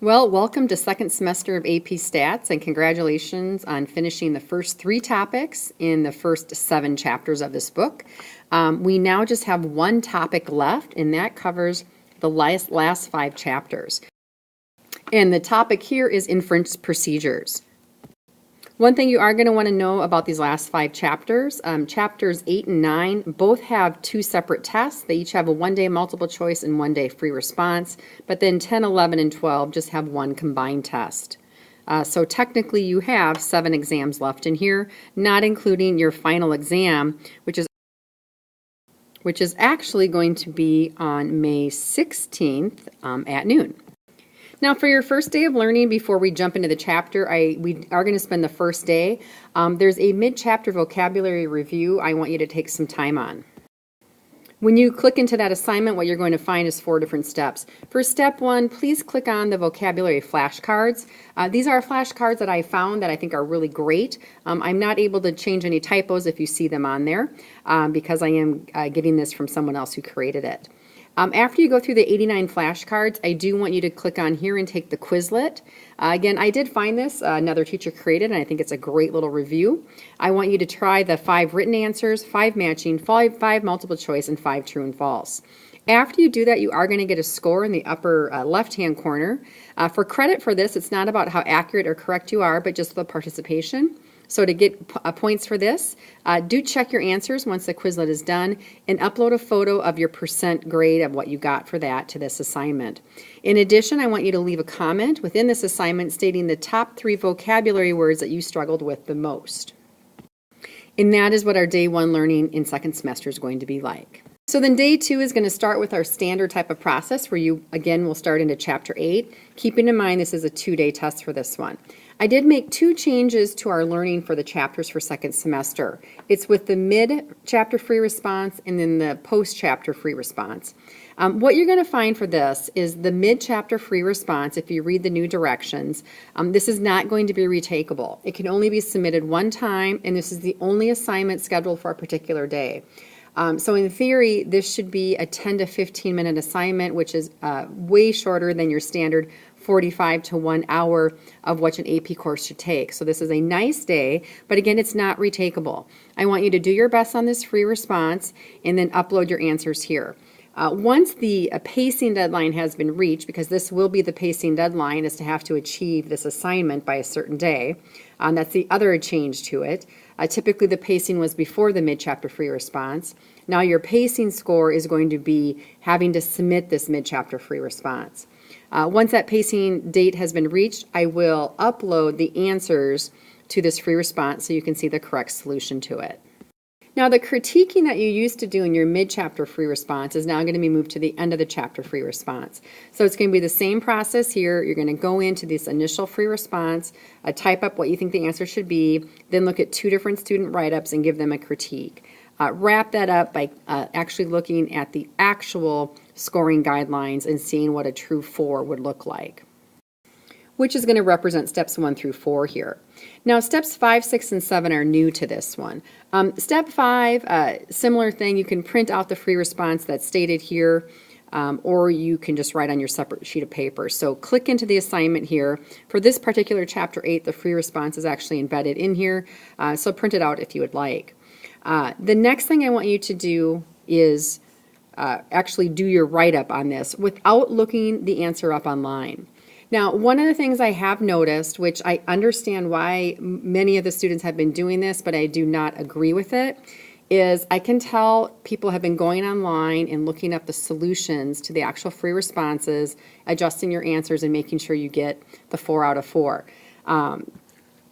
Well, welcome to second semester of AP Stats, and congratulations on finishing the first 3 topics in the first 7 chapters of this book. We now just have one topic left, and that covers the last 5 chapters. And the topic here is inference procedures. One thing you are going to want to know about these last 5 chapters, chapters 8 and 9 both have 2 separate tests. They each have a 1-day multiple choice and 1-day free response, but then 10, 11, and 12 just have one combined test. So technically you have 7 exams left in here, not including your final exam, which is actually going to be on May 16th at noon. Now, for your first day of learning, before we jump into the chapter, we are going to spend the first day. There's a mid-chapter vocabulary review I want you to take some time on. When you click into that assignment, what you're going to find is 4 different steps. For step 1, please click on the vocabulary flashcards. These are flashcards that I found that I think are really great. I'm not able to change any typos if you see them on there because I am getting this from someone else who created it. After you go through the 89 flashcards, I do want you to click on here and take the Quizlet. Again, I did find this, another teacher created, and I think it's a great little review. I want you to try the 5 written answers, 5 matching, 5 multiple choice, and 5 true and false. After you do that, you are going to get a score in the upper left-hand corner. For credit for this, it's not about how accurate or correct you are, but just the participation. So to get points for this, do check your answers once the Quizlet is done and upload a photo of your percent grade of what you got for that to this assignment. In addition, I want you to leave a comment within this assignment stating the top 3 vocabulary words that you struggled with the most. And that is what our day 1 learning in second semester is going to be like. So then day 2 is going to start with our standard type of process where you, again, will start into chapter 8, keeping in mind this is a 2-day test for this one. I did make 2 changes to our learning for the chapters for second semester. It's with the mid-chapter free response and then the post-chapter free response. What you're going to find for this is the mid-chapter free response, if you read the new directions, this is not going to be retakeable. It can only be submitted one time, and this is the only assignment scheduled for a particular day. So in theory, this should be a 10 to 15 minute assignment, which is way shorter than your standard 45 to 1 hour of what an AP course should take. So this is a nice day, but again, it's not retakeable. I want you to do your best on this free response and then upload your answers here. Once the pacing deadline has been reached, because this will be the pacing deadline, is to have to achieve this assignment by a certain day. That's the other change to it. Typically the pacing was before the mid-chapter free response. Now your pacing score is going to be having to submit this mid-chapter free response. Once that pacing date has been reached, I will upload the answers to this free response so you can see the correct solution to it. Now the critiquing that you used to do in your mid-chapter free response is now going to be moved to the end of the chapter free response. So it's going to be the same process here. You're going to go into this initial free response, type up what you think the answer should be, then look at 2 different student write-ups and give them a critique. Wrap that up by actually looking at the actual scoring guidelines and seeing what a true 4 would look like, which is going to represent steps 1 through 4 here. Now steps 5, 6, and 7 are new to this one. Step 5, similar thing, you can print out the free response that's stated here, or you can just write on your separate sheet of paper. So click into the assignment here. For this particular chapter 8, the free response is actually embedded in here, so print it out if you would like. The next thing I want you to do is actually do your write-up on this without looking the answer up online. Now, one of the things I have noticed, which I understand why many of the students have been doing this, but I do not agree with it, is I can tell people have been going online and looking up the solutions to the actual free responses, adjusting your answers, and making sure you get the 4 out of 4.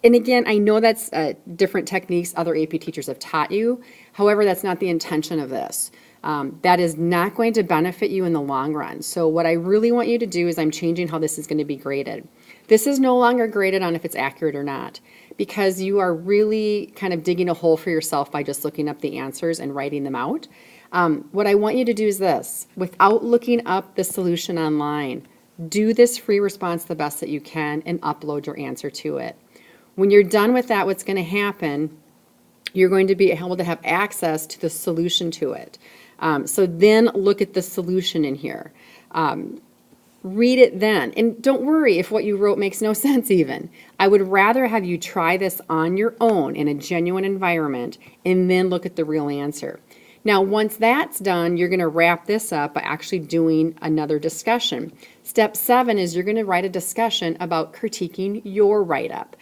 And again, I know that's different techniques other AP teachers have taught you. However, that's not the intention of this. That is not going to benefit you in the long run. So what I really want you to do is I'm changing how this is going to be graded. This is no longer graded on if it's accurate or not, because you are really kind of digging a hole for yourself by just looking up the answers and writing them out. What I want you to do is this: without looking up the solution online, do this free response the best that you can and upload your answer to it. When you're done with that, what's going to happen, you're going to be able to have access to the solution to it. So then look at the solution in here. read it then. And don't worry if what you wrote makes no sense even. I would rather have you try this on your own in a genuine environment and then look at the real answer. Now, once that's done, you're going to wrap this up by actually doing another discussion. Step 7 is you're going to write a discussion about critiquing your write-up.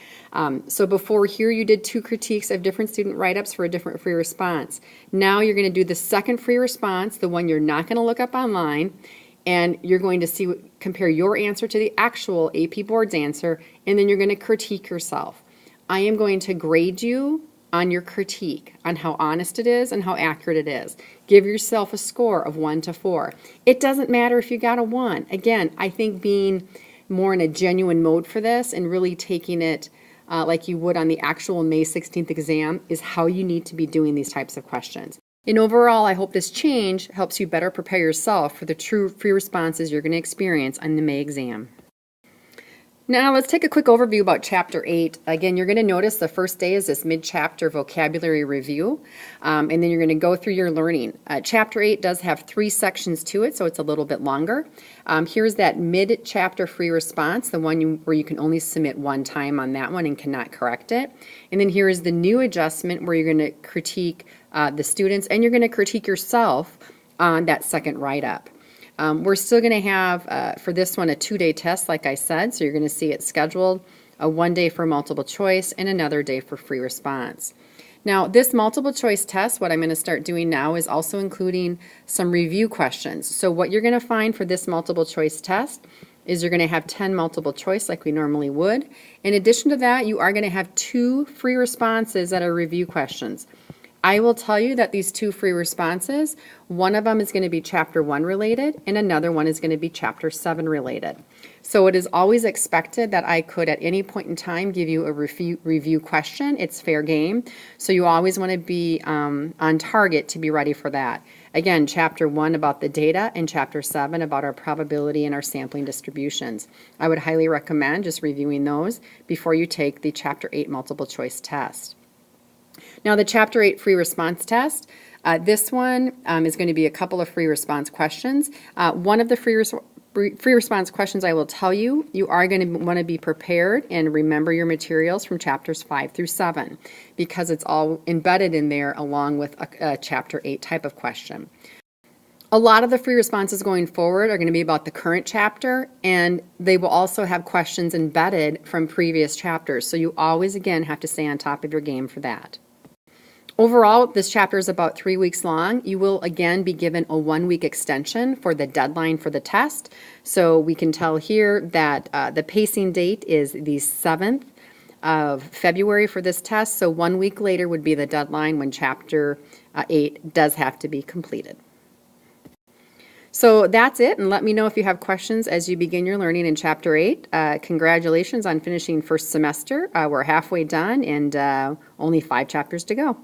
So before here, you did 2 critiques of different student write-ups for a different free response. Now you're going to do the second free response, the one you're not going to look up online, and you're going to compare your answer to the actual AP Board's answer, and then you're going to critique yourself. I am going to grade you on your critique, on how honest it is and how accurate it is. Give yourself a score of 1 to 4. It doesn't matter if you got a 1. Again, I think being more in a genuine mode for this and really taking it like you would on the actual May 16th exam is how you need to be doing these types of questions. And overall, I hope this change helps you better prepare yourself for the true free responses you're going to experience on the May exam. Now let's take a quick overview about Chapter 8. Again, you're going to notice the first day is this mid-chapter vocabulary review, and then you're going to go through your learning. Chapter 8 does have 3 sections to it, so it's a little bit longer. Here's that mid-chapter free response, the one where you can only submit 1 time on that one and cannot correct it. And then here is the new adjustment where you're going to critique the students, and you're going to critique yourself on that second write-up. We're still going to have, for this one, a 2-day test, like I said, so you're going to see it scheduled, a 1 day for multiple choice and another day for free response. Now, this multiple choice test, what I'm going to start doing now is also including some review questions. So what you're going to find for this multiple choice test is you're going to have 10 multiple choice like we normally would. In addition to that, you are going to have 2 free responses that are review questions. I will tell you that these 2 free responses, one of them is going to be Chapter 1 related and another one is going to be Chapter 7 related. So it is always expected that I could at any point in time give you a review question. It's fair game. So you always want to be on target to be ready for that. Again, Chapter 1 about the data and Chapter 7 about our probability and our sampling distributions. I would highly recommend just reviewing those before you take the Chapter 8 multiple choice test. Now the Chapter 8 free response test, this one is going to be a couple of free response questions. One of the free response questions I will tell you, you are going to want to be prepared and remember your materials from Chapters 5 through 7 because it's all embedded in there along with a Chapter 8 type of question. A lot of the free responses going forward are going to be about the current chapter, and they will also have questions embedded from previous chapters. So you always, again, have to stay on top of your game for that. Overall, this chapter is about 3 weeks long. You will, again, be given a 1-week extension for the deadline for the test. So we can tell here that the pacing date is the 7th of February for this test. So 1 week later would be the deadline when Chapter 8 does have to be completed. So that's it, and let me know if you have questions as you begin your learning in Chapter 8. Congratulations on finishing first semester. We're halfway done and only 5 chapters to go.